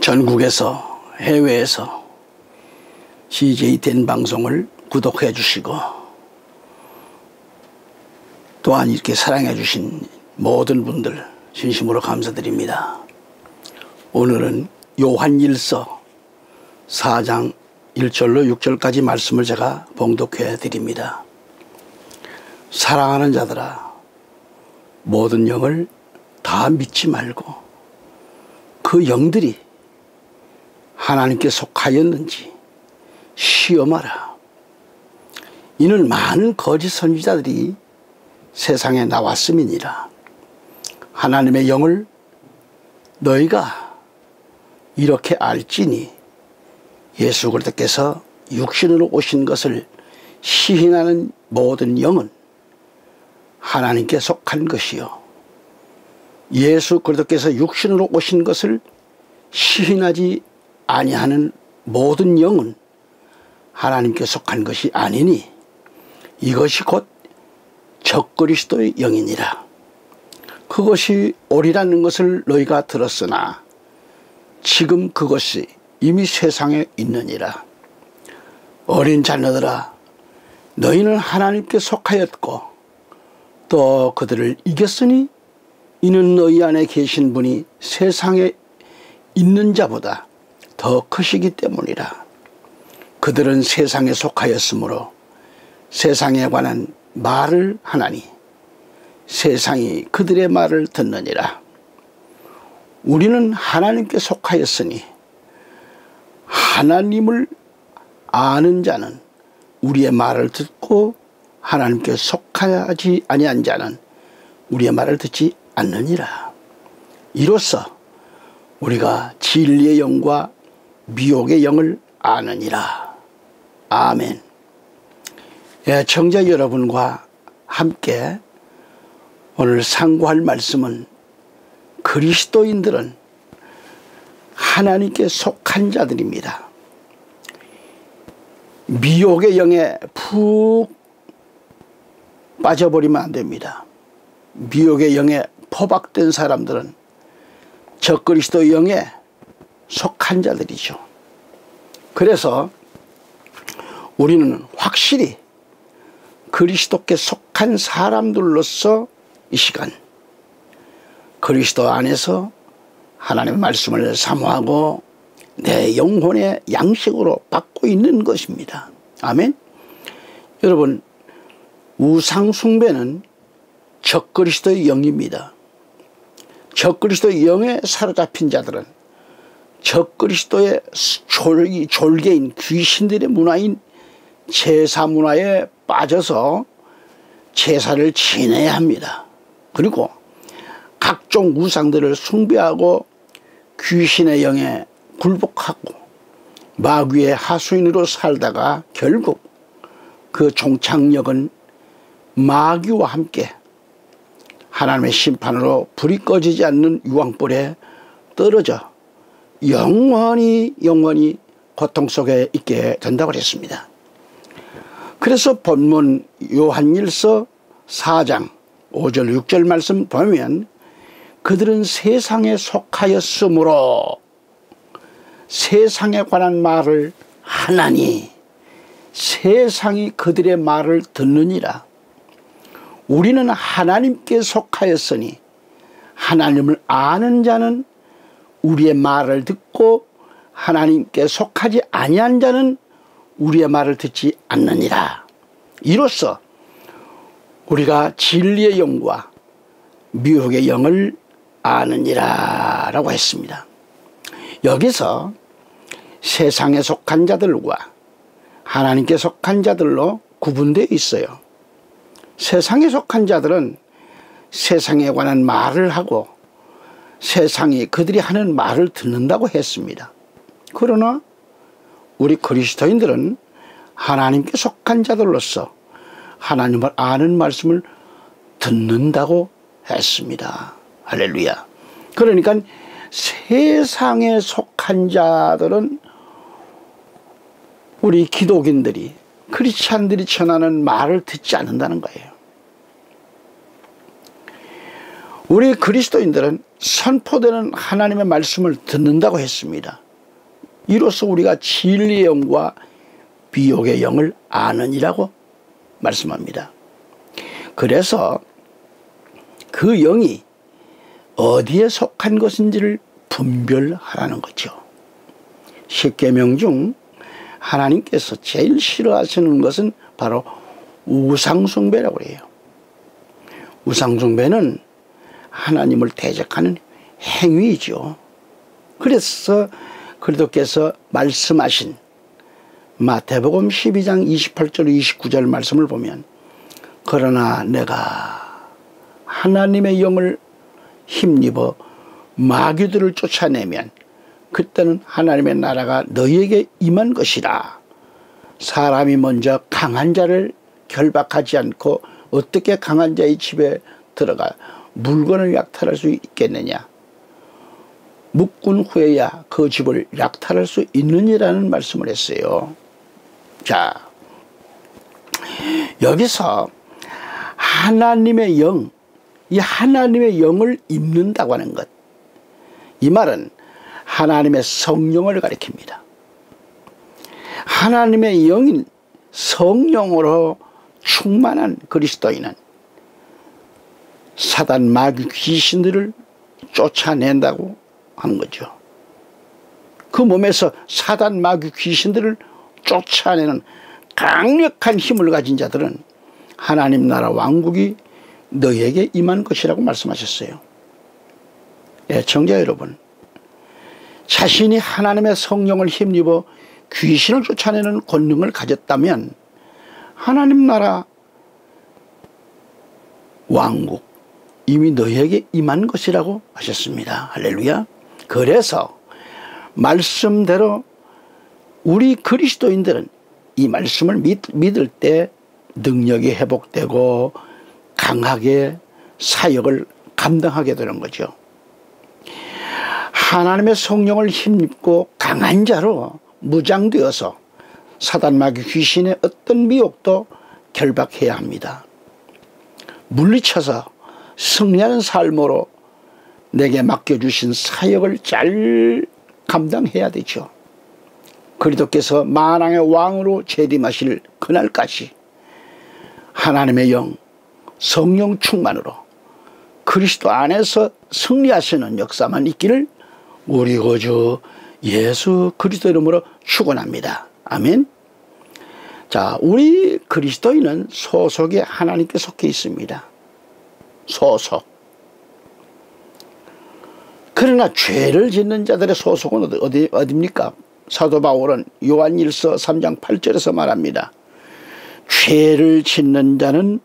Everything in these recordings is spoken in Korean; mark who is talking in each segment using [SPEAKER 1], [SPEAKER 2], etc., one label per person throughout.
[SPEAKER 1] 전국에서 해외에서 CJ 된 방송을 구독해 주시고 또한 이렇게 사랑해 주신 모든 분들 진심으로 감사드립니다. 오늘은 요한일서 4장 1절로 6절까지 말씀을 제가 봉독해 드립니다. 사랑하는 자들아, 모든 영을 다 믿지 말고 그 영들이 하나님께 속하였는지 시험하라. 이는 많은 거짓 선지자들이 세상에 나왔음이니라. 하나님의 영을 너희가 이렇게 알지니 예수 그리스도께서 육신으로 오신 것을 시인하는 모든 영은 하나님께 속한 것이요, 예수 그리스도께서 육신으로 오신 것을 시인하지 아니하는 모든 영은 하나님께 속한 것이 아니니 이것이 곧 적그리스도의 영이니라. 그것이 옳으라는 것을 너희가 들었으나 지금 그것이 이미 세상에 있느니라. 어린 자녀들아, 너희는 하나님께 속하였고 또 그들을 이겼으니 이는 너희 안에 계신 분이 세상에 있는 자보다 더 크시기 때문이라. 그들은 세상에 속하였으므로 세상에 관한 말을 하나니 세상이 그들의 말을 듣느니라. 우리는 하나님께 속하였으니 하나님을 아는 자는 우리의 말을 듣고 하나님께 속하지 아니한 자는 우리의 말을 듣지 않느니라. 이로써 우리가 진리의 영과 미혹의 영을 아느니라. 아멘. 애청자 여러분과 함께 오늘 상고할 말씀은 그리스도인들은 하나님께 속한 자들입니다. 미혹의 영에 푹 빠져버리면 안 됩니다. 미혹의 영에 포박된 사람들은 적그리스도 영에 속한 자들이죠. 그래서 우리는 확실히 그리스도께 속한 사람들로서 이 시간 그리스도 안에서 하나님의 말씀을 사모하고 내 영혼의 양식으로 받고 있는 것입니다. 아멘. 여러분, 우상 숭배는 적그리스도의 영입니다. 적그리스도의 영에 사로잡힌 자들은 적그리스도의 졸개인 귀신들의 문화인 제사 문화에 빠져서 제사를 지내야 합니다. 그리고 각종 우상들을 숭배하고 귀신의 영에 굴복하고 마귀의 하수인으로 살다가 결국 그 종착역은 마귀와 함께 하나님의 심판으로 불이 꺼지지 않는 유황불에 떨어져 영원히 고통 속에 있게 된다고 했습니다. 그래서 본문 요한일서 4장 5절 6절 말씀 보면 그들은 세상에 속하였으므로 세상에 관한 말을 하나니 세상이 그들의 말을 듣느니라. 우리는 하나님께 속하였으니 하나님을 아는 자는 우리의 말을 듣고 하나님께 속하지 아니한 자는 우리의 말을 듣지 않느니라. 이로써 우리가 진리의 영과 미혹의 영을 아느니라 라고 했습니다. 여기서 세상에 속한 자들과 하나님께 속한 자들로 구분되어 있어요. 세상에 속한 자들은 세상에 관한 말을 하고 세상이 그들이 하는 말을 듣는다고 했습니다. 그러나 우리 그리스도인들은 하나님께 속한 자들로서 하나님을 아는 말씀을 듣는다고 했습니다. 할렐루야. 그러니까 세상에 속한 자들은 우리 기독인들이 크리스찬들이 전하는 말을 듣지 않는다는 거예요. 우리 그리스도인들은 선포되는 하나님의 말씀을 듣는다고 했습니다. 이로써 우리가 진리의 영과 미혹의 영을 아느니라고 말씀합니다. 그래서 그 영이 어디에 속한 것인지를 분별하라는 거죠. 십계명 중 하나님께서 제일 싫어하시는 것은 바로 우상숭배라고 해요. 우상숭배는 하나님을 대적하는 행위이죠. 그래서 그리스도께서 말씀하신 마태복음 12장 28절 29절 말씀을 보면, 그러나 내가 하나님의 영을 힘입어 마귀들을 쫓아내면 그때는 하나님의 나라가 너희에게 임한 것이라. 사람이 먼저 강한 자를 결박하지 않고 어떻게 강한 자의 집에 들어가 물건을 약탈할 수 있겠느냐. 묶은 후에야 그 집을 약탈할 수 있느니라는 말씀을 했어요. 자, 여기서 하나님의 영, 이 하나님의 영을 입는다고 하는 것, 이 말은 하나님의 성령을 가리킵니다. 하나님의 영인 성령으로 충만한 그리스도인은 사단 마귀 귀신들을 쫓아낸다고 하는 거죠. 그 몸에서 사단 마귀 귀신들을 쫓아내는 강력한 힘을 가진 자들은 하나님 나라 왕국이 너희에게 임한 것이라고 말씀하셨어요. 애청자 여러분, 자신이 하나님의 성령을 힘입어 귀신을 쫓아내는 권능을 가졌다면 하나님 나라 왕국 이미 너희에게 임한 것이라고 하셨습니다. 할렐루야. 그래서 말씀대로 우리 그리스도인들은 이 말씀을 믿을 때 능력이 회복되고 강하게 사역을 감당하게 되는 거죠. 하나님의 성령을 힘입고 강한 자로 무장되어서 사단 마귀 귀신의 어떤 미혹도 결박해야 합니다. 물리쳐서 승리하는 삶으로 내게 맡겨주신 사역을 잘 감당해야 되죠. 그리스도께서 만왕의 왕으로 재림하실 그날까지 하나님의 영, 성령 충만으로 그리스도 안에서 승리하시는 역사만 있기를 우리 구주 예수 그리스도 이름으로 축원합니다. 아멘. 자, 우리 그리스도인은 소속에 하나님께 속해 있습니다. 소속. 그러나 죄를 짓는 자들의 소속은 어디입니까? 사도 바울은 요한일서 3장 8절에서 말합니다. 죄를 짓는 자는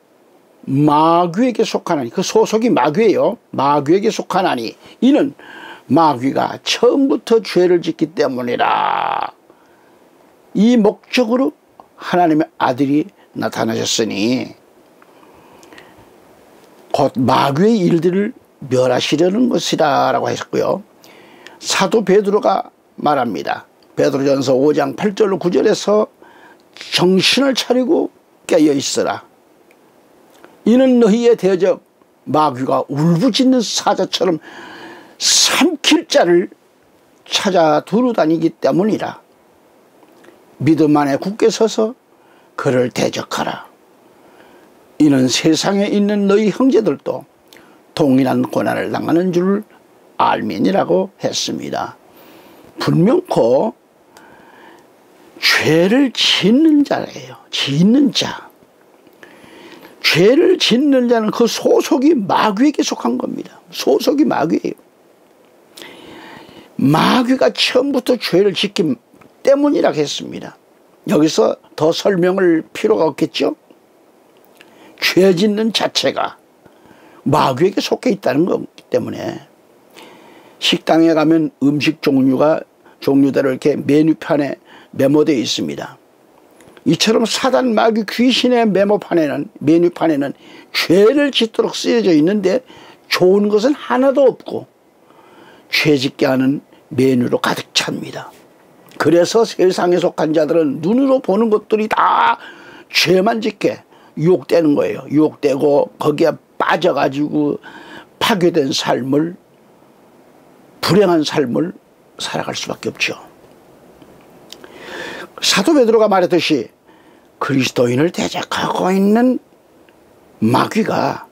[SPEAKER 1] 마귀에게 속하나니, 그 소속이 마귀예요. 마귀에게 속하나니 이는 마귀가 처음부터 죄를 짓기 때문이라. 이 목적으로 하나님의 아들이 나타나셨으니 곧 마귀의 일들을 멸하시려는 것이다 라고 했고요. 사도 베드로가 말합니다. 베드로전서 5장 8절로 9절에서 정신을 차리고 깨어 있으라. 이는 너희의 대적 마귀가 울부짖는 사자처럼 삼킬 자를 찾아 두루다니기 때문이라. 믿음 안에 굳게 서서 그를 대적하라. 이는 세상에 있는 너희 형제들도 동일한 고난을 당하는 줄 알민이라고 했습니다. 분명코 죄를 짓는 자예요. 짓는 자. 죄를 짓는 자는 그 소속이 마귀에게 속한 겁니다. 소속이 마귀예요. 마귀가 처음부터 죄를 짓기 때문이라고 했습니다. 여기서 더 설명을 필요가 없겠죠? 죄 짓는 자체가 마귀에게 속해 있다는 거기 때문에 식당에 가면 음식 종류대로 이렇게 메뉴판에 메모되어 있습니다. 이처럼 사단 마귀 귀신의 메뉴판에는 죄를 짓도록 쓰여져 있는데 좋은 것은 하나도 없고 죄 짓게 하는 메뉴로 가득 찹니다. 그래서 세상에 속한 자들은 눈으로 보는 것들이 다 죄만 짓게 유혹되는 거예요. 유혹되고 거기에 빠져가지고 파괴된 삶을, 불행한 삶을 살아갈 수밖에 없죠. 사도 베드로가 말했듯이 그리스도인을 대적하고 있는 마귀가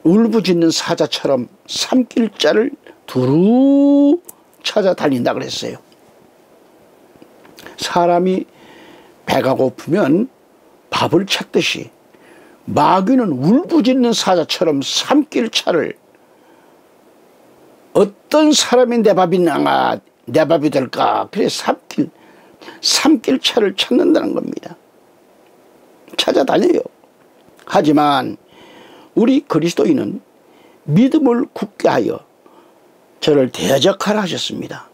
[SPEAKER 1] 울부짖는 사자처럼 삼킬 자를 두루 찾아다닌다 그랬어요. 사람이 배가 고프면 밥을 찾듯이 마귀는 울부짖는 사자처럼 삼킬 차를, 어떤 사람이 내 밥이 될까, 그래 삼킬 차를 찾는다는 겁니다. 찾아다녀요. 하지만 우리 그리스도인은 믿음을 굳게 하여 저를 대적하라 하셨습니다.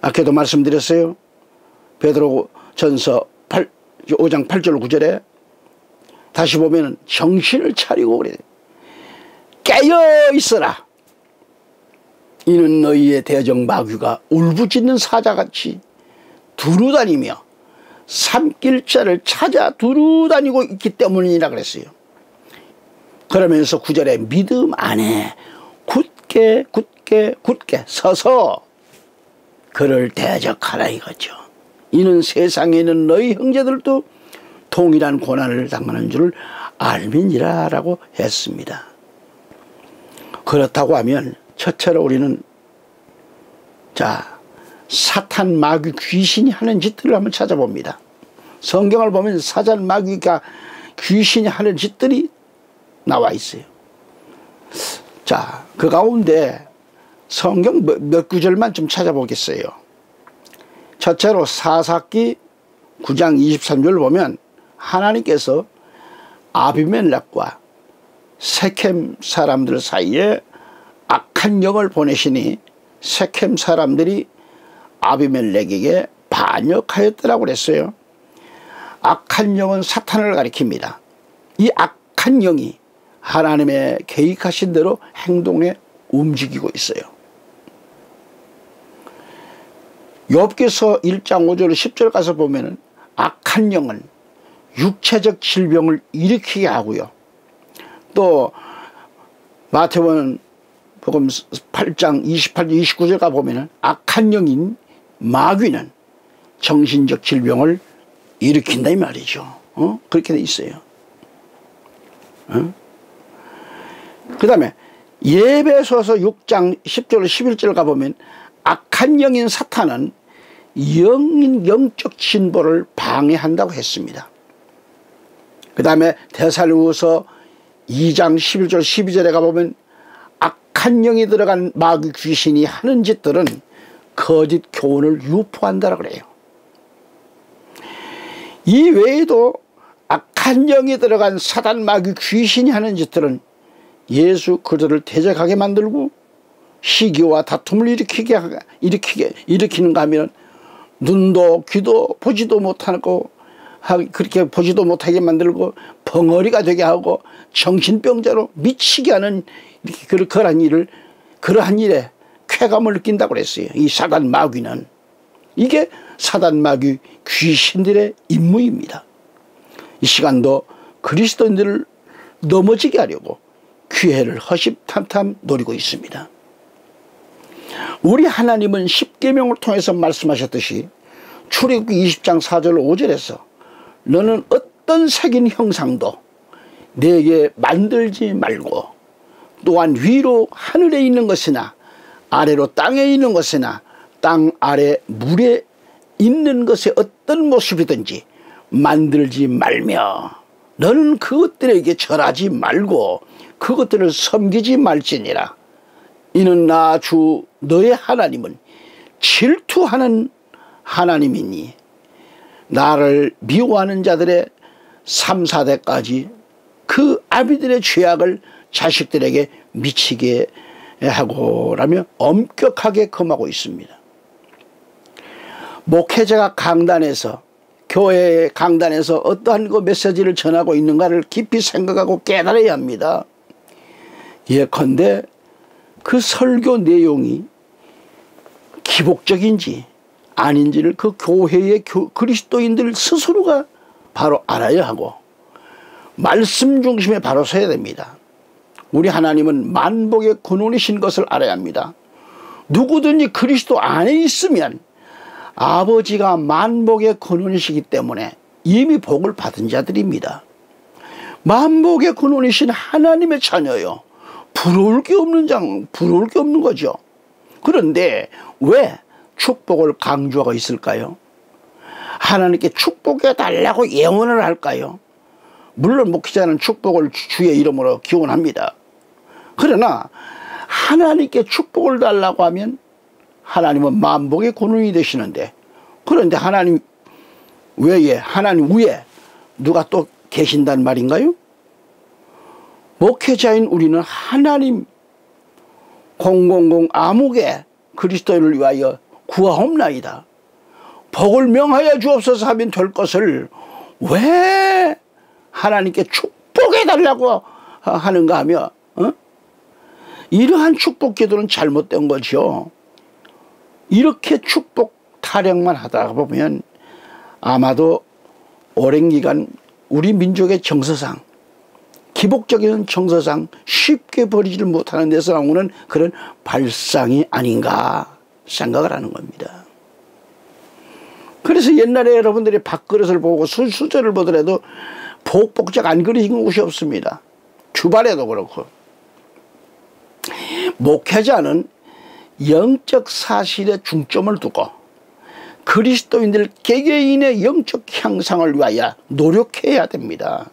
[SPEAKER 1] 아까도 말씀드렸어요. 베드로 전서 5장 8절 9절에 다시 보면 정신을 차리고 그래. 깨어 있어라. 이는 너희의 대적 마귀가 울부짖는 사자같이 두루다니며 삼킬 자를 찾아 두루다니고 있기 때문이라 그랬어요. 그러면서 9절에 믿음 안에 굳게 서서 그를 대적하라 이거죠. 이는 세상에 있는 너희 형제들도 동일한 고난을 당하는 줄을 알미니라 라고 했습니다. 그렇다고 하면 첫째로 우리는 사탄 마귀 귀신이 하는 짓들을 한번 찾아봅니다. 성경을 보면 사탄 마귀가 귀신이 하는 짓들이 나와 있어요. 그 가운데 성경 몇 구절만 좀 찾아보겠어요. 첫째로 사사기 9장 23절 보면 하나님께서 아비멜렉과 세켐 사람들 사이에 악한 영을 보내시니 세켐 사람들이 아비멜렉에게 반역하였더라고 그랬어요. 악한 영은 사탄을 가리킵니다. 이 악한 영이 하나님의 계획하신 대로 행동에 움직이고 있어요. 욥기서 1장 5절 10절 가서 보면은 악한 영은 육체적 질병을 일으키게 하고요. 또 마태복음 8장 28절 29절 가 보면은 악한 영인 마귀는 정신적 질병을 일으킨다 이 말이죠. 그렇게 돼 있어요. 그 다음에 예배소서 6장 10절 11절 가보면 악한 영인 사탄은 영적 진보를 방해한다고 했습니다. 그 다음에 데살로니가서 2장 11절 12절에 가보면 악한 영이 들어간 마귀 귀신이 하는 짓들은 거짓 교훈을 유포한다고 그래요. 이 외에도 악한 영이 들어간 사단 마귀 귀신이 하는 짓들은 예수 그리스도를 대적하게 만들고 시기와 다툼을 일으키는가 하면 눈도 귀도 보지도 못하고 그렇게 보지도 못하게 만들고 벙어리가 되게 하고 정신병자로 미치게 하는 그러한 일에 쾌감을 느낀다고 그랬어요. 이 사단 마귀는. 이게 사단 마귀 귀신들의 임무입니다. 이 시간도 그리스도인들을 넘어지게 하려고 기회를 허심탄탄 노리고 있습니다. 우리 하나님은 십계명을 통해서 말씀하셨듯이 출애굽기 20장 4절 5절에서 너는 어떤 새긴 형상도 내게 만들지 말고 또한 위로 하늘에 있는 것이나 아래로 땅에 있는 것이나 땅 아래 물에 있는 것의 어떤 모습이든지 만들지 말며 너는 그것들에게 절하지 말고 그것들을 섬기지 말지니라. 이는 나 주 너의 하나님은 질투하는 하나님이니 나를 미워하는 자들의 3, 4대까지 그 아비들의 죄악을 자식들에게 미치게 하고라며 엄격하게 금하고 있습니다. 목회자가 강단에서 교회의 강단에서 어떠한 그 메시지를 전하고 있는가를 깊이 생각하고 깨달아야 합니다. 예컨대 그 설교 내용이 기복적인지 아닌지를 그 교회의 그리스도인들 스스로가 바로 알아야 하고 말씀 중심에 바로 서야 됩니다. 우리 하나님은 만복의 근원이신 것을 알아야 합니다. 누구든지 그리스도 안에 있으면 아버지가 만복의 근원이시기 때문에 이미 복을 받은 자들입니다. 만복의 근원이신 하나님의 자녀요. 부러울 게 없는 거죠. 그런데 왜 축복을 강조하고 있을까요? 하나님께 축복해 달라고 예언을 할까요? 물론 목회자는 축복을 주의 이름으로 기원합니다. 그러나 하나님께 축복을 달라고 하면 하나님은 만복의 근원이 되시는데, 그런데 하나님 외에, 하나님 위에 누가 또 계신단 말인가요? 목회자인 우리는 하나님 000 암흑의 그리스도를 위하여 구하옵나이다. 복을 명하여 주옵소서 하면 될 것을 왜 하나님께 축복해 달라고 하는가 하며 이러한 축복 기도는 잘못된 거죠. 이렇게 축복 타령만 하다가 보면 아마도 오랜 기간 우리 민족의 정서상, 기복적인 정서상 쉽게 버리지를 못하는 데서 나오는 그런 발상이 아닌가 생각을 하는 겁니다. 그래서 옛날에 여러분들이 밥그릇을 보고 수저를 보더라도 복복작 안 그리신 곳이 없습니다. 주발에도 그렇고. 목회자는 영적 사실에 중점을 두고 그리스도인들 개개인의 영적 향상을 위하여 노력해야 됩니다.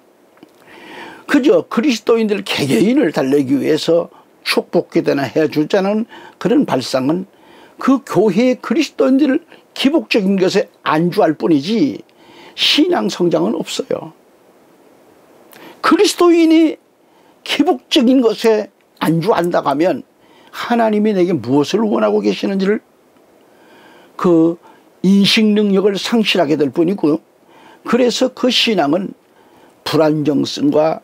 [SPEAKER 1] 그저 그리스도인들 개개인을 달래기 위해서 축복기도나 해주자는 그런 발상은 그 교회의 그리스도인들을 기복적인 것에 안주할 뿐이지 신앙 성장은 없어요. 그리스도인이 기복적인 것에 안주한다고 하면 하나님이 내게 무엇을 원하고 계시는지를 그 인식 능력을 상실하게 될 뿐이고요. 그래서 그 신앙은 불안정성과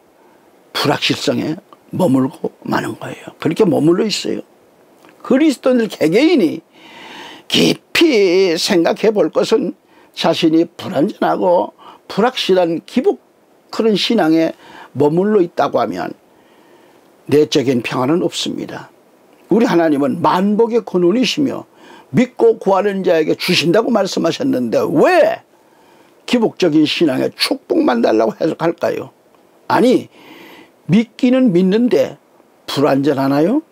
[SPEAKER 1] 불확실성에 머물고 마는 거예요. 그렇게 머물러 있어요. 그리스도인들 개개인이 깊이 생각해 볼 것은 자신이 불안전하고 불확실한 기복 그런 신앙에 머물러 있다고 하면 내적인 평안은 없습니다. 우리 하나님은 만복의 근원이시며 믿고 구하는 자에게 주신다고 말씀하셨는데 왜 기복적인 신앙에 축복만 달라고 해석할까요? 아니, 믿기는 믿는데 불안전하나요?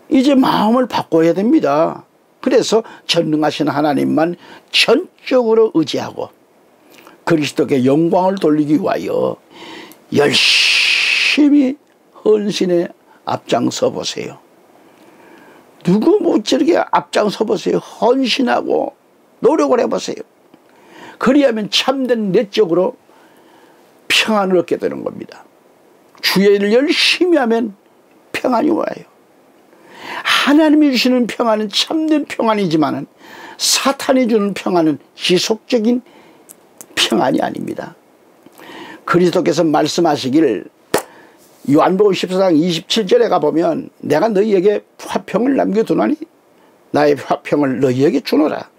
[SPEAKER 1] 이제 마음을 바꿔야 됩니다. 그래서 전능하신 하나님만 전적으로 의지하고 그리스도께 영광을 돌리기 위하여 열심히 헌신에 앞장서 보세요. 누구 못지르게 앞장서 보세요. 헌신하고 노력을 해보세요. 그리하면 참된 내적으로 평안을 얻게 되는 겁니다. 주의 일을 열심히 하면 평안이 와요. 하나님이 주시는 평안은 참된 평안이지만 사탄이 주는 평안은 지속적인 평안이 아닙니다. 그리스도께서 말씀하시기를 요한복음 14장 27절에 가보면 내가 너희에게 화평을 남겨두나니 나의 화평을 너희에게 주노라.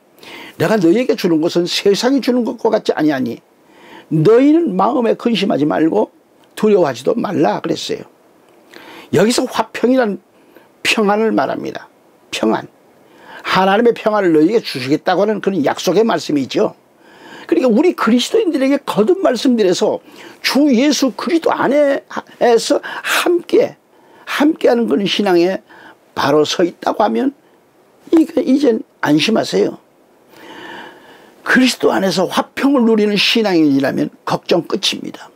[SPEAKER 1] 내가 너희에게 주는 것은 세상이 주는 것과 같지 아니하니 너희는 마음에 근심하지 말고 두려워하지도 말라 그랬어요. 여기서 화평이란 평안을 말합니다. 평안. 하나님의 평안을 너희에게 주시겠다고 하는 그런 약속의 말씀이죠. 그러니까 우리 그리스도인들에게 거듭 말씀드려서 주 예수 그리스도 안에서 함께하는 그런 신앙에 바로 서 있다고 하면 이젠 안심하세요. 그리스도 안에서 화평을 누리는 신앙인이라면 걱정 끝입니다.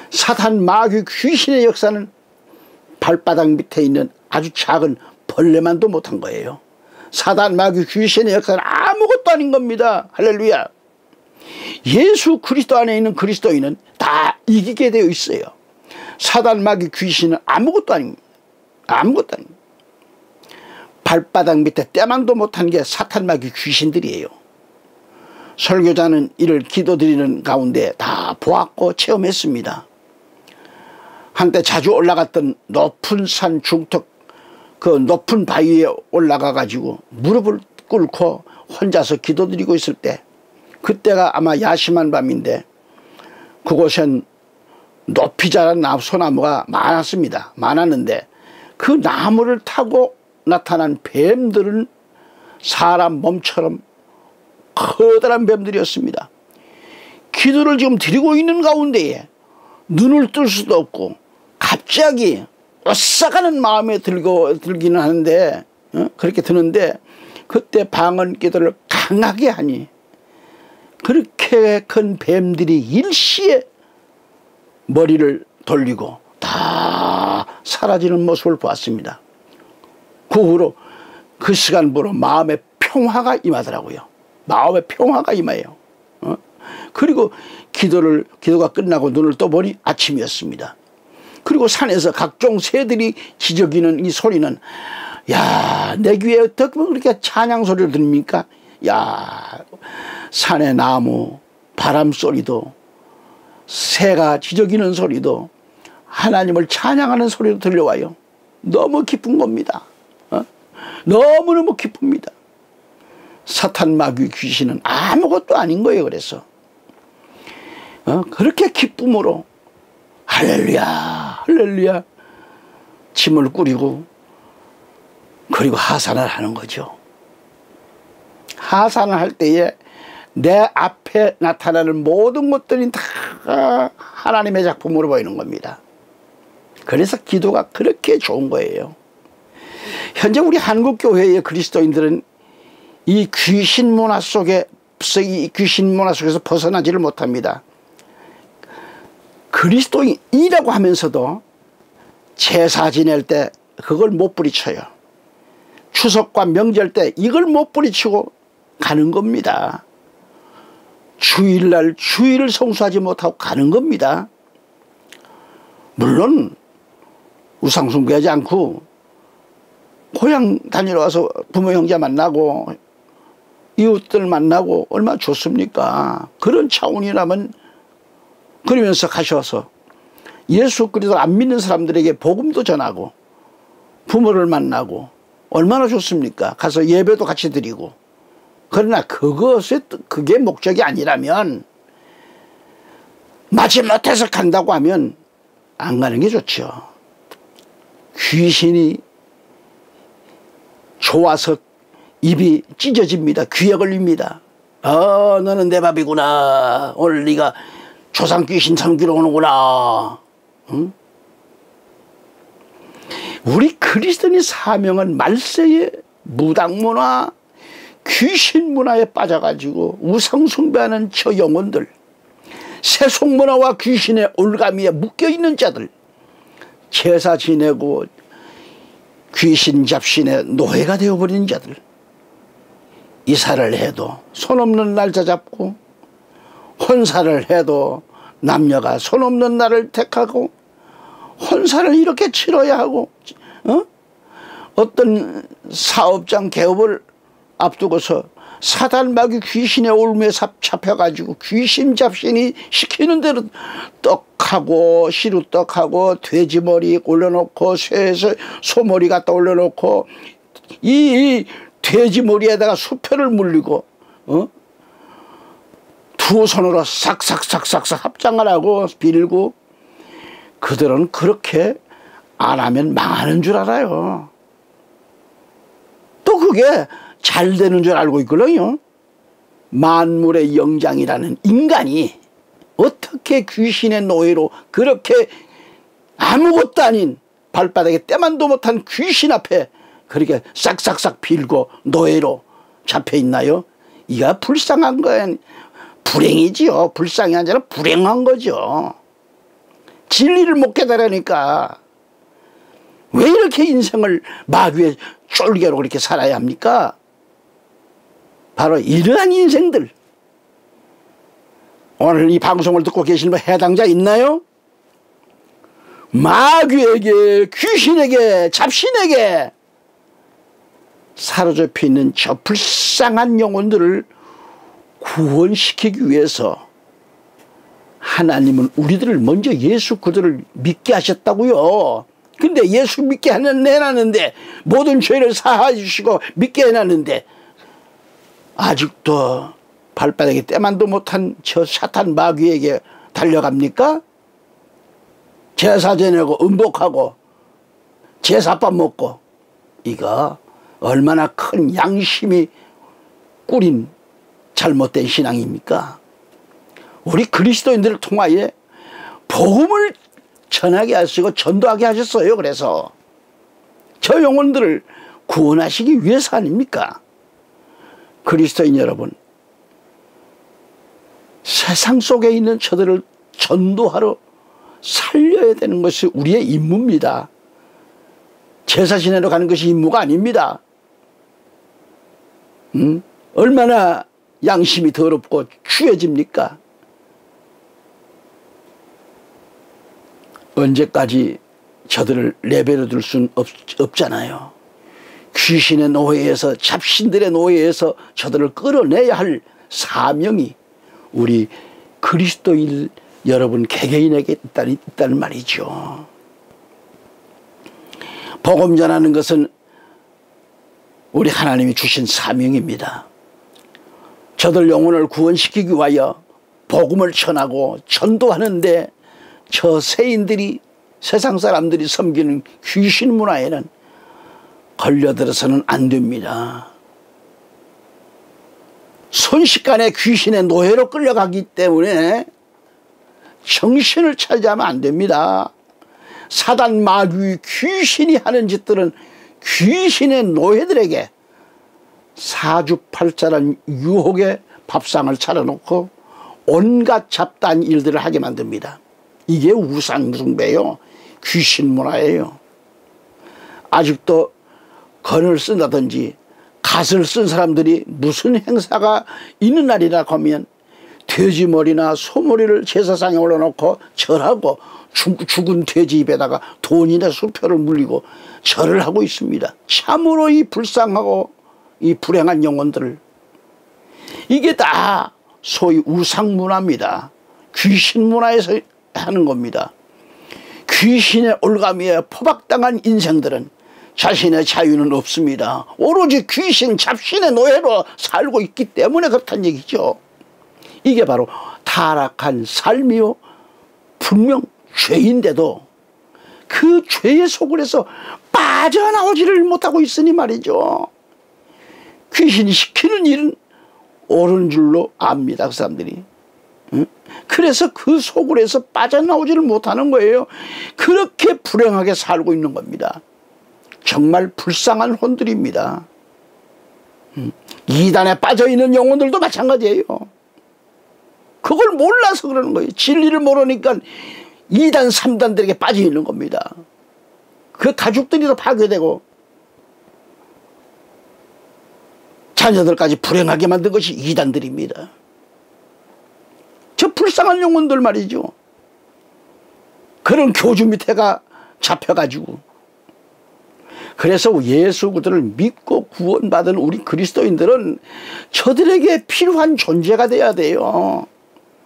[SPEAKER 1] 사탄 마귀 귀신의 역사는 발바닥 밑에 있는 아주 작은 벌레만도 못한 거예요. 사단 마귀 귀신의 역사는 아무것도 아닌 겁니다. 할렐루야. 예수 그리스도 안에 있는 그리스도인은 다 이기게 되어 있어요. 사단 마귀 귀신은 아무것도 아닙니다. 아무것도 아닙니다. 발바닥 밑에 때만도 못한 게 사탄 마귀 귀신들이에요. 설교자는 이를 기도드리는 가운데 다 보았고 체험했습니다. 한때 자주 올라갔던 높은 산 중턱 그 높은 바위에 올라가 가지고 무릎을 꿇고 혼자서 기도드리고 있을 때, 그때가 아마 야심한 밤인데 그곳엔 높이 자란 소나무가 많았는데 그 나무를 타고 나타난 뱀들은 사람 몸처럼 커다란 뱀들이었습니다. 기도를 지금 드리고 있는 가운데에 눈을 뜰 수도 없고 갑자기 오싹하는 마음에 들기는 하는데 그렇게 드는데 그때 방언 기도를 강하게 하니 그렇게 큰 뱀들이 일시에 머리를 돌리고 다 사라지는 모습을 보았습니다. 그 후로 그 시간부로 마음의 평화가 임하더라고요. 마음의 평화가 임해요. 그리고 기도가 끝나고 눈을 떠보니 아침이었습니다. 그리고 산에서 각종 새들이 지저귀는 이 소리는, 야, 내 귀에 어떻게 그렇게 찬양 소리를 들립니까? 야, 산의 나무, 바람 소리도, 새가 지저귀는 소리도, 하나님을 찬양하는 소리도 들려와요. 너무 기쁜 겁니다. 너무너무 기쁩니다. 사탄 마귀 귀신은 아무것도 아닌 거예요. 그래서 그렇게 기쁨으로 할렐루야 할렐루야 짐을 꾸리고 그리고 하산을 하는 거죠. 하산을 할 때에 내 앞에 나타나는 모든 것들이 다 하나님의 작품으로 보이는 겁니다. 그래서 기도가 그렇게 좋은 거예요. 현재 우리 한국교회의 그리스도인들은 이 귀신 문화 속에서 벗어나지를 못합니다. 그리스도인이라고 하면서도 제사 지낼 때 그걸 못 부리쳐요. 추석과 명절 때 이걸 못 부리치고 가는 겁니다. 주일날 주일을 성수하지 못하고 가는 겁니다. 물론 우상 숭배하지 않고 고향 다니러 와서 부모 형제 만나고 이웃들 만나고 얼마나 좋습니까? 그런 차원이라면 그러면서 가셔서 예수 그리스도 안 믿는 사람들에게 복음도 전하고 부모를 만나고 얼마나 좋습니까? 가서 예배도 같이 드리고. 그러나 그게 목적이 아니라면, 마지못해서 간다고 하면 안 가는 게 좋죠. 귀신이 좋아서 입이 찢어집니다. 귀에 걸립니다. 너는 내 밥이구나. 오늘 네가 조상 귀신 섬기러 오는구나. 응? 우리 그리스도인의 사명은 말세의 무당문화, 귀신문화에 빠져가지고 우상숭배하는 저 영혼들, 세속문화와 귀신의 올가미에 묶여있는 자들, 제사 지내고 귀신 잡신의 노예가 되어버린 자들, 이사를 해도 손 없는 날짜 잡고, 혼사를 해도 남녀가 손 없는 날을 택하고, 혼사를 이렇게 치러야 하고, 어떤 사업장 개업을 앞두고서 사단 마귀 귀신의 올무에 잡혀가지고 귀신 잡신이 시키는 대로 떡하고 시루떡하고 돼지머리 올려놓고 소머리 갖다 올려놓고 이 돼지머리에다가 수표를 물리고 두 손으로 싹싹싹싹 합장을 하고 빌고, 그들은 그렇게 안 하면 망하는 줄 알아요. 또 그게 잘 되는 줄 알고 있거든요. 만물의 영장이라는 인간이 어떻게 귀신의 노예로 그렇게 아무것도 아닌 발바닥에 때만도 못한 귀신 앞에 그렇게 싹싹싹 빌고 노예로 잡혀 있나요? 이가 불쌍한 거예요. 불행이지요. 불쌍이 아니라 불행한 거죠. 진리를 못 깨달으니까 왜 이렇게 인생을 마귀의 쫄개로 그렇게 살아야 합니까? 바로 이러한 인생들. 오늘 이 방송을 듣고 계신 분 해당자 있나요? 마귀에게, 귀신에게, 잡신에게 사로잡혀 있는 저 불쌍한 영혼들을 구원시키기 위해서 하나님은 우리들을 먼저 예수 그들을 믿게 하셨다고요. 근데 예수 믿게 해놨는데, 모든 죄를 사하여 주시고 믿게 해놨는데 아직도 발바닥에 때만도 못한 저 사탄 마귀에게 달려갑니까? 제사 지내고 음복하고 제사밥 먹고, 이거 얼마나 큰 양심이 꾸린 잘못된 신앙입니까? 우리 그리스도인들을 통하여 복음을 전하게 하시고 전도하게 하셨어요. 그래서 저 영혼들을 구원하시기 위해서 아닙니까? 그리스도인 여러분, 세상 속에 있는 저들을 전도하러 살려야 되는 것이 우리의 임무입니다. 제사 지내러 가는 것이 임무가 아닙니다. 얼마나 양심이 더럽고 추해집니까? 언제까지 저들을 내버려 둘 수는 없잖아요. 귀신의 노예에서, 잡신들의 노예에서 저들을 끌어내야 할 사명이 우리 그리스도인 여러분 개개인에게 있다는 말이죠. 복음 전하는 것은 우리 하나님이 주신 사명입니다. 저들 영혼을 구원시키기 위하여 복음을 전하고 전도하는데 저 세인들이, 세상 사람들이 섬기는 귀신 문화에는 걸려들어서는 안 됩니다. 순식간에 귀신의 노예로 끌려가기 때문에 정신을 차리자면 안 됩니다. 사단 마귀 귀신이 하는 짓들은 귀신의 노예들에게 사주팔자란 유혹의 밥상을 차려놓고 온갖 잡다한 일들을 하게 만듭니다. 이게 우상숭배요, 귀신 문화예요. 아직도 건을 쓴다든지 갓을 쓴 사람들이 무슨 행사가 있는 날이라 하면 돼지머리나 소머리를 제사상에 올려놓고 절하고 죽은 돼지 입에다가 돈이나 수표를 물리고 절을 하고 있습니다. 참으로 이 불쌍하고 이 불행한 영혼들을, 이게 다 소위 우상문화입니다. 귀신문화에서 하는 겁니다. 귀신의 올가미에 포박당한 인생들은 자신의 자유는 없습니다. 오로지 귀신 잡신의 노예로 살고 있기 때문에 그렇다는 얘기죠. 이게 바로 타락한 삶이요, 분명 죄인데도 그 죄의 소굴에서 빠져나오지를 못하고 있으니 말이죠. 귀신이 시키는 일은 옳은 줄로 압니다, 그 사람들이. 그래서 그 소굴에서 빠져나오지를 못하는 거예요. 그렇게 불행하게 살고 있는 겁니다. 정말 불쌍한 혼들입니다. 이단에 빠져있는 영혼들도 마찬가지예요. 그걸 몰라서 그러는 거예요. 진리를 모르니까 2단 3단들에게 빠져있는 겁니다. 그 가족들이 더 파괴되고 자녀들까지 불행하게 만든 것이 2단들입니다. 저 불쌍한 영혼들 말이죠. 그런 교주 밑에가 잡혀가지고. 그래서 예수 그들을 믿고 구원받은 우리 그리스도인들은 저들에게 필요한 존재가 돼야 돼요.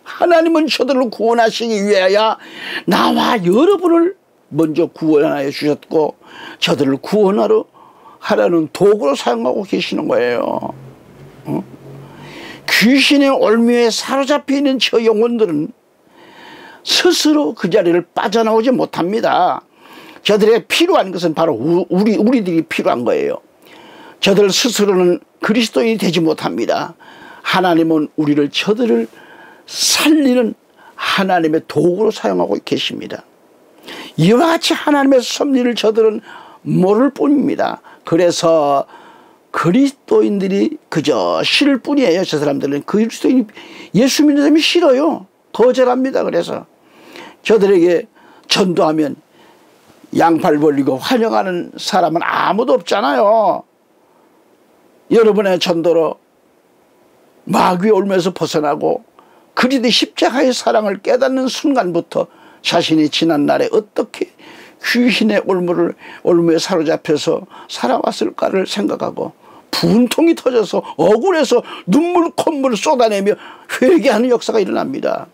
[SPEAKER 1] 하나님은 저들을 구원하시기 위하여 나와 여러분을 먼저 구원하여 주셨고 저들을 구원하러 하라는 도구로 사용하고 계시는 거예요. 귀신의 올무에 사로잡혀 있는 저 영혼들은 스스로 그 자리를 빠져나오지 못합니다. 저들에게 필요한 것은 바로 우리들이 필요한 거예요. 저들 스스로는 그리스도인이 되지 못합니다. 하나님은 우리를, 저들을 살리는 하나님의 도구로 사용하고 계십니다. 이와 같이 하나님의 섭리를 저들은 모를 뿐입니다. 그래서 그리스도인들이 그저 싫을 뿐이에요. 저 사람들은 그리스도인, 예수 믿는 사람이 싫어요. 거절합니다. 그래서 저들에게 전도하면 양팔 벌리고 환영하는 사람은 아무도 없잖아요. 여러분의 전도로 마귀의 올무에서 벗어나고 그리스도의 십자가의 사랑을 깨닫는 순간부터 자신이 지난날에 어떻게 귀신의 올무에 사로잡혀서 살아왔을까를 생각하고 분통이 터져서 억울해서 눈물 콧물을 쏟아내며 회개하는 역사가 일어납니다.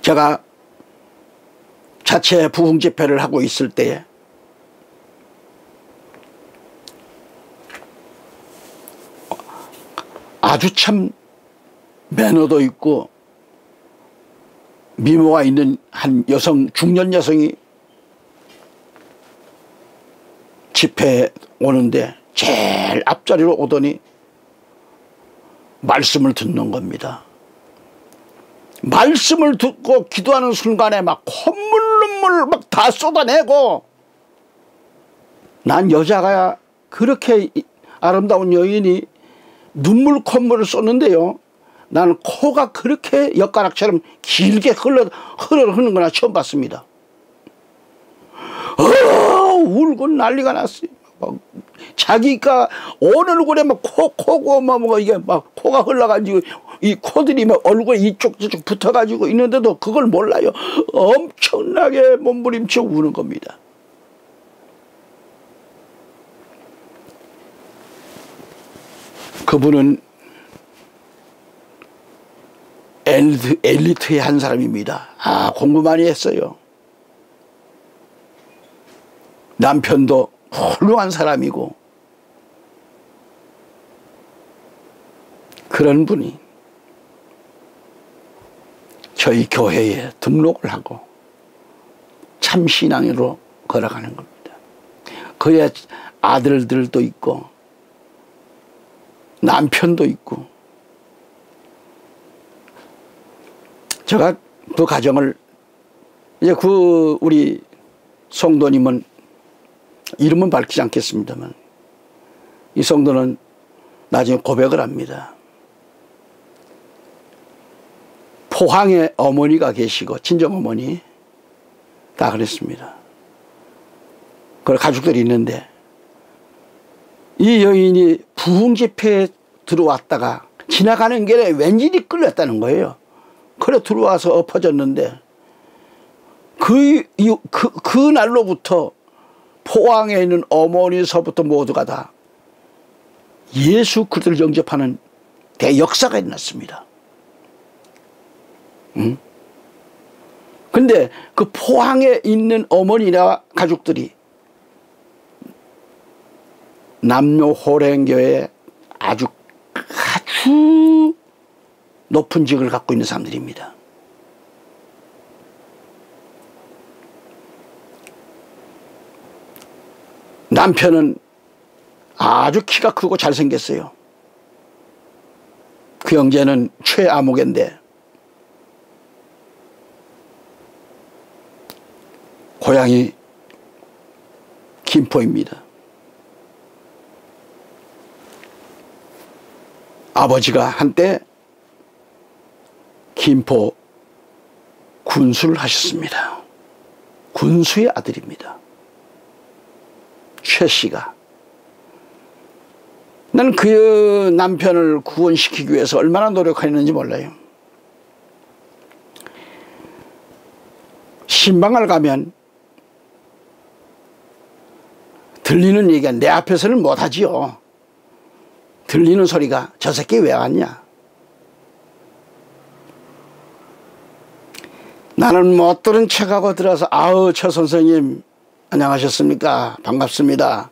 [SPEAKER 1] 제가 자체 부흥 집회를 하고 있을 때에 아주 참 매너도 있고 미모가 있는 한 여성, 중년 여성이 집회에 오는데 제일 앞자리로 오더니 말씀을 듣는 겁니다. 말씀을 듣고 기도하는 순간에 막 콧물 눈물 막 다 쏟아내고, 난 여자가 그렇게 아름다운 여인이 눈물 콧물을 쏟는데요, 나는 코가 그렇게 엿가락처럼 길게 흐르는 거나 처음 봤습니다. 울고 난리가 났어요. 막 자기가 어느 얼굴에 막 코고 막 이게 막 코가 흘러가지고 이 코들이 막 얼굴 이쪽 저쪽 붙어가지고 있는데도 그걸 몰라요. 엄청나게 몸부림쳐 우는 겁니다. 그분은 엘리트의 한 사람입니다. 공부 많이 했어요. 남편도 훌륭한 사람이고, 그런 분이 저희 교회에 등록을 하고 참신앙으로 걸어가는 겁니다. 그의 아들들도 있고 남편도 있고, 제가 그 가정을 이제 우리 성도님은 이름은 밝히지 않겠습니다만, 이 성도는 나중에 고백을 합니다. 포항에 어머니가 계시고 친정어머니 다 그랬습니다. 그 가족들이 있는데, 이 여인이 부흥 집회에 들어왔다가 지나가는 길에 왠지 끌렸다는 거예요. 그래 들어와서 엎어졌는데, 그 날로부터 포항에 있는 어머니서부터 모두가 다 예수 그리스도를 영접하는 대역사가 일어났습니다. 근데 그 포항에 있는 어머니나 가족들이 남녀 호랭교에 아주 높은 직을 갖고 있는 사람들입니다. 남편은 아주 키가 크고 잘생겼어요. 그 형제는 최아무개인데 고향이 김포입니다. 아버지가 한때 김포 군수를 하셨습니다. 군수의 아들입니다. 최 씨가. 나는 그 남편을 구원시키기 위해서 얼마나 노력했는지 몰라요. 신방을 가면 들리는 얘기가, 내 앞에서는 못하지요. 들리는 소리가 저 새끼 왜 왔냐. 나는 못 들은 척하고 들어서, 아우 최 선생님 안녕하셨습니까, 반갑습니다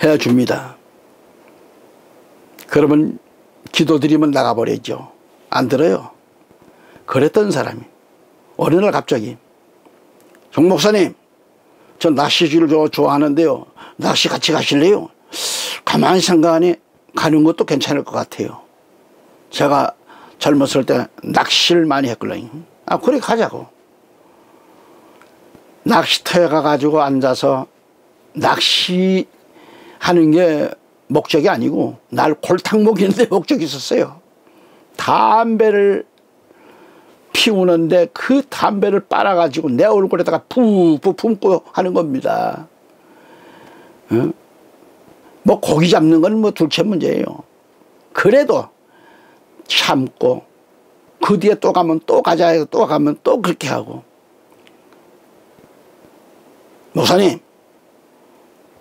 [SPEAKER 1] 해줍니다. 그러면 기도드리면 나가버리죠. 안 들어요. 그랬던 사람이 어느 날 갑자기, 정 목사님 저 낚시질을 좋아하는데요, 낚시 같이 가실래요? 가만히 생각하니 가는 것도 괜찮을 것 같아요. 제가 젊었을 때 낚시를 많이 했거든요. 그래 가자고. 낚시터에 가가지고 앉아서 낚시하는 게 목적이 아니고, 날 골탕 먹이는데 목적이 있었어요. 담배를 피우는데 그 담배를 빨아가지고 내 얼굴에다가 푸푸 품고 하는 겁니다. 뭐 고기 잡는 건 뭐 둘째 문제예요. 그래도 참고 그 뒤에 또 가면 또 가자 해서 또 가면 또 그렇게 하고, 목사님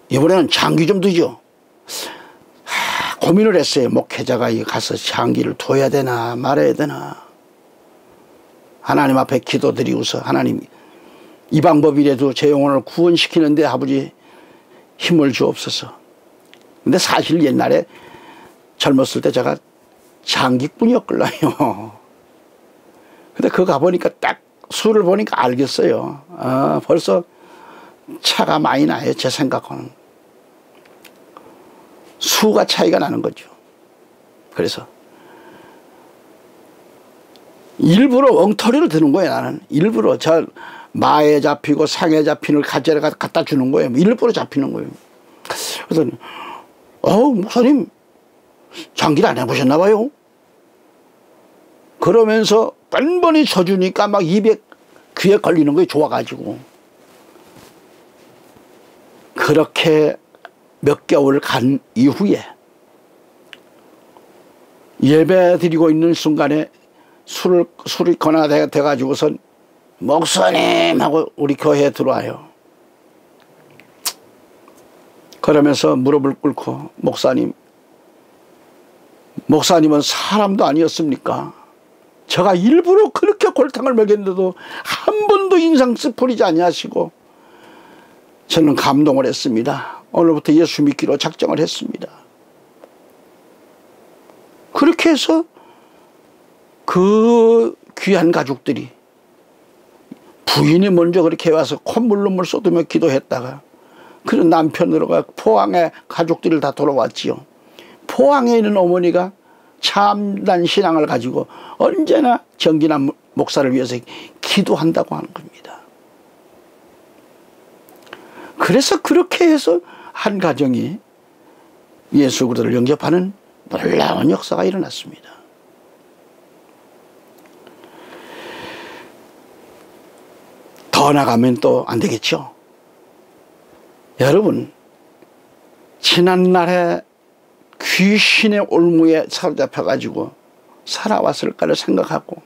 [SPEAKER 1] 이번에는 장기 좀 두죠. 고민을 했어요. 목회자가 가서 장기를 둬야 되나 말아야 되나. 하나님 앞에 기도드리고서, 하나님 이 방법이라도 제 영혼을 구원시키는데 아버지 힘을 주옵소서. 근데 사실 옛날에 젊었을 때 제가 장기꾼이었걸라요. 근데 그거 가보니까 딱 수를 보니까 알겠어요. 아, 벌써 차가 많이 나요. 제 생각은. 수가 차이가 나는 거죠. 그래서 일부러 엉터리를 드는 거예요. 나는 일부러 저 마에 잡히고 상에 잡히는 가재를 갖다 주는 거예요. 일부러 잡히는 거예요. 그래서 목사님 장기를 안 해보셨나 봐요. 그러면서 뻔뻔히 져주니까 막 입에 귀에 걸리는 거예요. 좋아가지고. 그렇게 몇 개월 간 이후에 예배 드리고 있는 순간에 술이 권하돼가지고선 목사님 하고 우리 교회에 들어와요. 그러면서 무릎을 꿇고 목사님은 사람도 아니었습니까? 제가 일부러 그렇게 골탕을 먹였는데도 한 번도 인상 쓰풀이지 아니하시고 저는 감동을 했습니다. 오늘부터 예수 믿기로 작정을 했습니다. 그렇게 해서 그 귀한 가족들이 부인이 먼저 그렇게 와서 콧물 눈물 쏟으며 기도했다가 그런 남편으로가 포항에 가족들을 다 돌아왔지요. 포항에 있는 어머니가 참난 신앙을 가지고 언제나 정진한 목사를 위해서 기도한다고 하는 겁니다. 그래서 그렇게 해서 한 가정이 예수 그리스도를 영접하는 놀라운 역사가 일어났습니다. 더 나가면 또 안 되겠죠. 여러분, 지난날에 귀신의 올무에 사로잡혀가지고 살아왔을까를 생각하고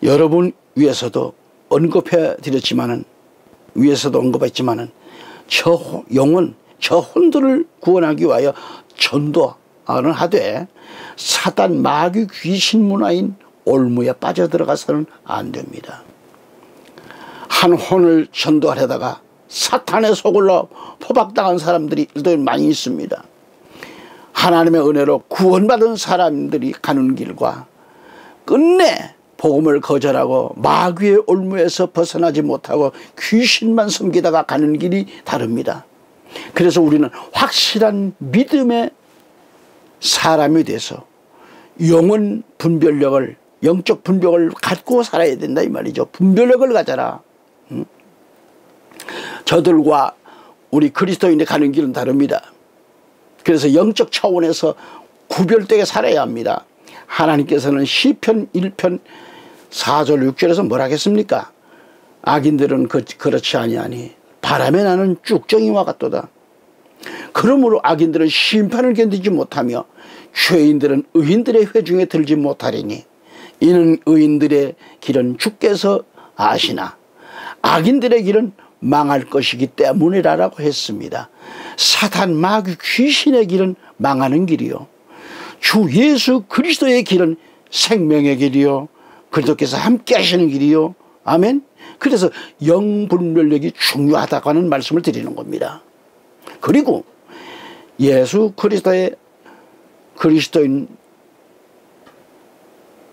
[SPEAKER 1] 여러분 위에서도 언급했지만은 저 영혼, 저 혼들을 구원하기 위하여 전도하는 하되 사단 마귀 귀신 문화인 올무에 빠져들어가서는 안 됩니다. 한 혼을 전도하려다가 사탄의 소굴로 포박당한 사람들이 많이 있습니다. 하나님의 은혜로 구원받은 사람들이 가는 길과 끝내 복음을 거절하고 마귀의 올무에서 벗어나지 못하고 귀신만 섬기다가 가는 길이 다릅니다. 그래서 우리는 확실한 믿음의 사람이 돼서 영혼 분별력을, 영적 분별력을 갖고 살아야 된다 이 말이죠. 분별력을 가져라. 저들과 우리 그리스도인이 가는 길은 다릅니다. 그래서 영적 차원에서 구별되게 살아야 합니다. 하나님께서는 시편 1편 4절 6절에서 뭐라 하겠습니까? 악인들은 그렇지 아니하니 바람에 나는 쭉정이와 같도다. 그러므로 악인들은 심판을 견디지 못하며 죄인들은 의인들의 회중에 들지 못하리니 이는 의인들의 길은 주께서 아시나 악인들의 길은 망할 것이기 때문이라고 했습니다. 사탄 마귀 귀신의 길은 망하는 길이요, 주 예수 그리스도의 길은 생명의 길이요, 그리스도께서 함께 하시는 길이요. 아멘. 그래서 영분별력이 중요하다고 하는 말씀을 드리는 겁니다. 그리고 예수 그리스도의 그리스도인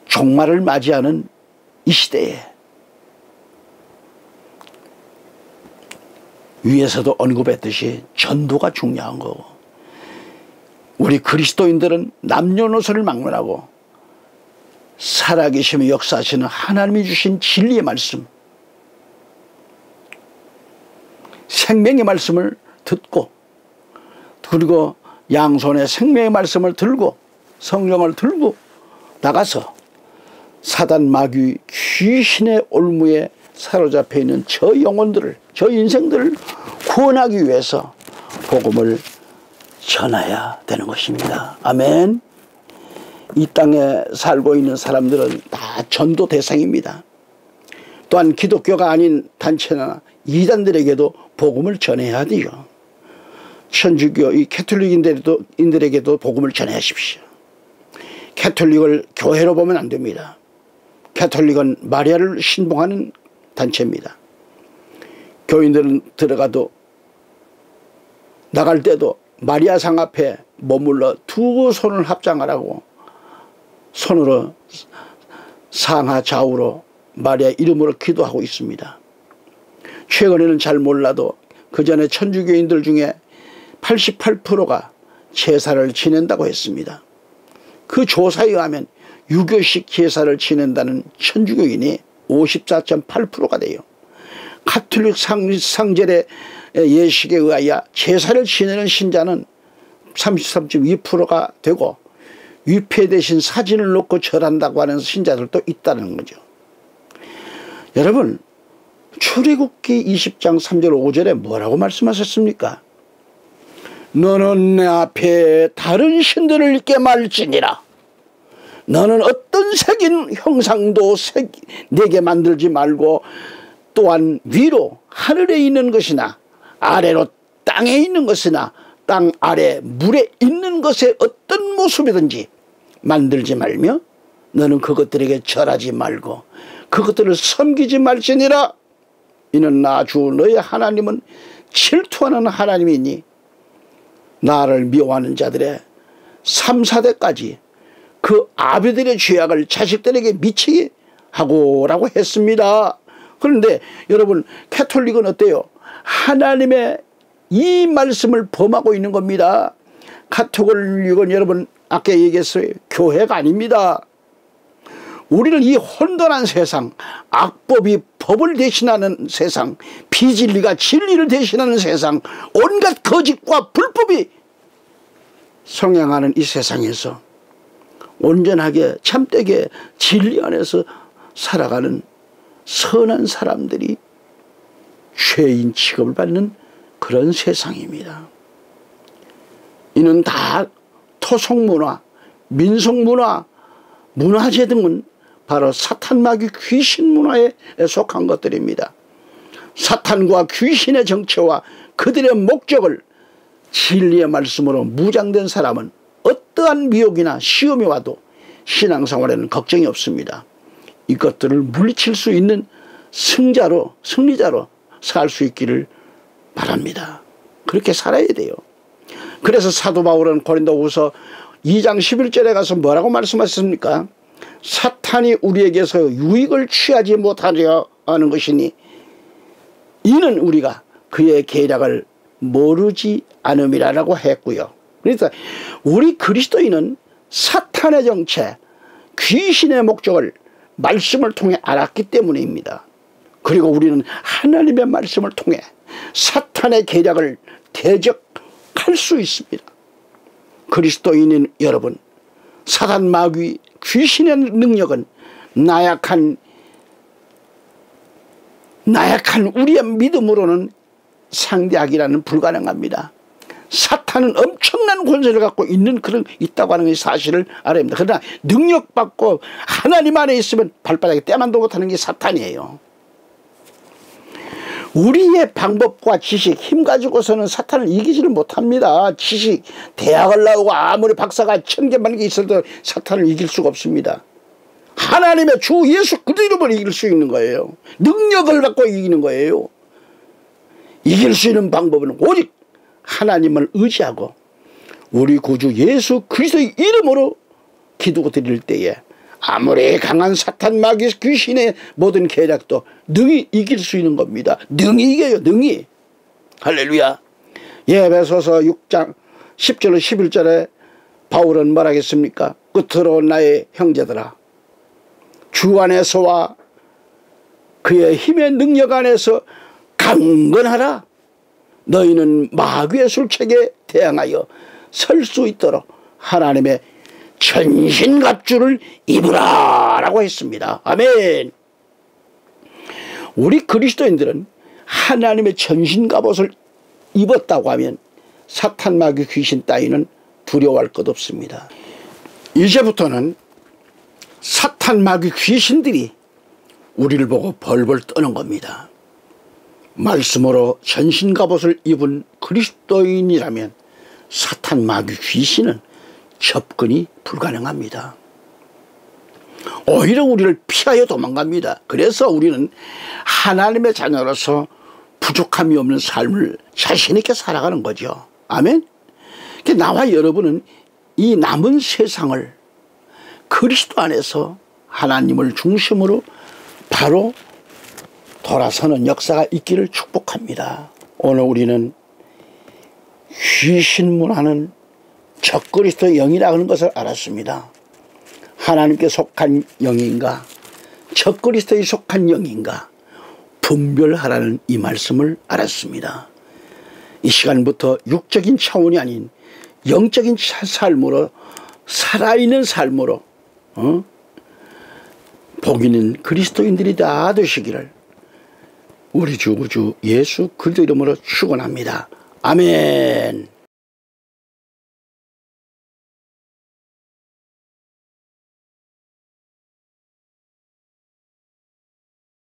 [SPEAKER 1] 종말을 맞이하는 이 시대에 위에서도 언급했듯이 전도가 중요한 거고, 우리 그리스도인들은 남녀노소를 막론하고 살아계시며 역사하시는 하나님이 주신 진리의 말씀, 생명의 말씀을 듣고, 그리고 양손에 생명의 말씀을 들고 성령을 들고 나가서 사단 마귀 귀신의 올무에 사로잡혀 있는 저 영혼들을, 저 인생들을 구원하기 위해서 복음을 전해야 되는 것입니다. 아멘. 이 땅에 살고 있는 사람들은 다 전도 대상입니다. 또한 기독교가 아닌 단체나 이단들에게도 복음을 전해야 돼요. 천주교 이 캐톨릭인들에게도 복음을 전하십시오. 캐톨릭을 교회로 보면 안 됩니다. 캐톨릭은 마리아를 신봉하는 단체입니다. 교인들은 들어가도 나갈 때도 마리아상 앞에 머물러 두 손을 합장하라고 손으로 상하 좌우로 마리아 이름으로 기도하고 있습니다. 최근에는 잘 몰라도 그 전에 천주교인들 중에 88%가 제사를 지낸다고 했습니다. 그 조사에 의하면 유교식 제사를 지낸다는 천주교인이 54.8%가 돼요. 가톨릭 상제례 예식에 의하여 제사를 지내는 신자는 33.2%가 되고 위패 대신 사진을 놓고 절한다고 하는 신자들도 있다는 거죠. 여러분, 출애굽기 20장 3절 5절에 뭐라고 말씀하셨습니까? 너는 내 앞에 다른 신들을 있게 말지니라. 너는 어떤 색인 형상도 내게 만들지 말고 또한 위로 하늘에 있는 것이나 아래로 땅에 있는 것이나 땅 아래 물에 있는 것의 어떤 모습이든지 만들지 말며 너는 그것들에게 절하지 말고 그것들을 섬기지 말지니라. 이는 나 주 너의 하나님은 질투하는 하나님이니 나를 미워하는 자들의 3, 4대까지 그 아비들의 죄악을 자식들에게 미치게 하고라고 했습니다. 그런데 여러분, 가톨릭은 어때요? 하나님의 이 말씀을 범하고 있는 겁니다. 가톨릭은 여러분 아까 얘기했어요. 교회가 아닙니다. 우리는 이 혼돈한 세상, 악법이 법을 대신하는 세상, 비진리가 진리를 대신하는 세상, 온갖 거짓과 불법이 성행하는 이 세상에서 온전하게 참되게 진리 안에서 살아가는 선한 사람들이 죄인 취급을 받는 그런 세상입니다. 이는 다 토속문화, 민속문화, 문화재 등은 바로 사탄 마귀 귀신 문화에 속한 것들입니다. 사탄과 귀신의 정체와 그들의 목적을 진리의 말씀으로 무장된 사람은 어떠한 미혹이나 시험이 와도 신앙생활에는 걱정이 없습니다. 이것들을 물리칠 수 있는 승리자로 살 수 있기를 바랍니다. 그렇게 살아야 돼요. 그래서 사도 바울은 고린도후서 2장 11절에 가서 뭐라고 말씀하셨습니까? 사탄이 우리에게서 유익을 취하지 못하려 하는 것이니 이는 우리가 그의 계략을 모르지 않음이라고 했고요. 그래서 우리 그리스도인은 사탄의 정체, 귀신의 목적을 말씀을 통해 알았기 때문입니다. 그리고 우리는 하나님의 말씀을 통해 사탄의 계략을 대적할 수 있습니다. 그리스도인인 여러분, 사단 마귀 귀신의 능력은 나약한 우리의 믿음으로는 상대하기라는 불가능합니다. 사탄은 엄청난 권세를 갖고 있다고 하는 사실을 알아야 합니다. 그러나 능력받고 하나님 안에 있으면 발바닥에 때만도 못하는 게 사탄이에요. 우리의 방법과 지식, 힘 가지고서는 사탄을 이기지를 못합니다. 지식, 대학을 나오고 아무리 박사가 1000개 있어도 사탄을 이길 수가 없습니다. 하나님의 주 예수 그 이름을 이길 수 있는 거예요. 능력을 갖고 이기는 거예요. 이길 수 있는 방법은 오직 하나님을 의지하고 우리 구주 예수 그리스도의 이름으로 기도드릴 때에 아무리 강한 사탄 마귀 귀신의 모든 계략도 능히 이길 수 있는 겁니다. 능히 이겨요. 능히. 할렐루야. 에베소서 6장 10절 11절에 바울은 뭐라겠습니까? 끝으로 나의 형제들아, 주 안에서와 그의 힘의 능력 안에서 강건하라. 너희는 마귀의 술책에 대항하여 설 수 있도록 하나님의 전신갑주를 입으라 라고 했습니다. 아멘. 우리 그리스도인들은 하나님의 전신갑옷을 입었다고 하면 사탄 마귀 귀신 따위는 두려워할 것 없습니다. 이제부터는 사탄 마귀 귀신들이 우리를 보고 벌벌 떠는 겁니다. 말씀으로 전신갑옷을 입은 그리스도인이라면 사탄 마귀 귀신은 접근이 불가능합니다. 오히려 우리를 피하여 도망갑니다. 그래서 우리는 하나님의 자녀로서 부족함이 없는 삶을 자신 있게 살아가는 거죠. 아멘. 나와 여러분은 이 남은 세상을 그리스도 안에서 하나님을 중심으로 바로 돌아서는 역사가 있기를 축복합니다. 오늘 우리는 귀신문화는 적그리스도의 영이라 하는 것을 알았습니다. 하나님께 속한 영인가 적그리스도에 속한 영인가 분별하라는 이 말씀을 알았습니다. 이 시간부터 육적인 차원이 아닌 영적인 삶으로 살아있는 삶으로 복 있는 그리스도인들이 다 되시기를 우리 주 구주 예수 그리스도 이름으로 축원합니다. 아멘.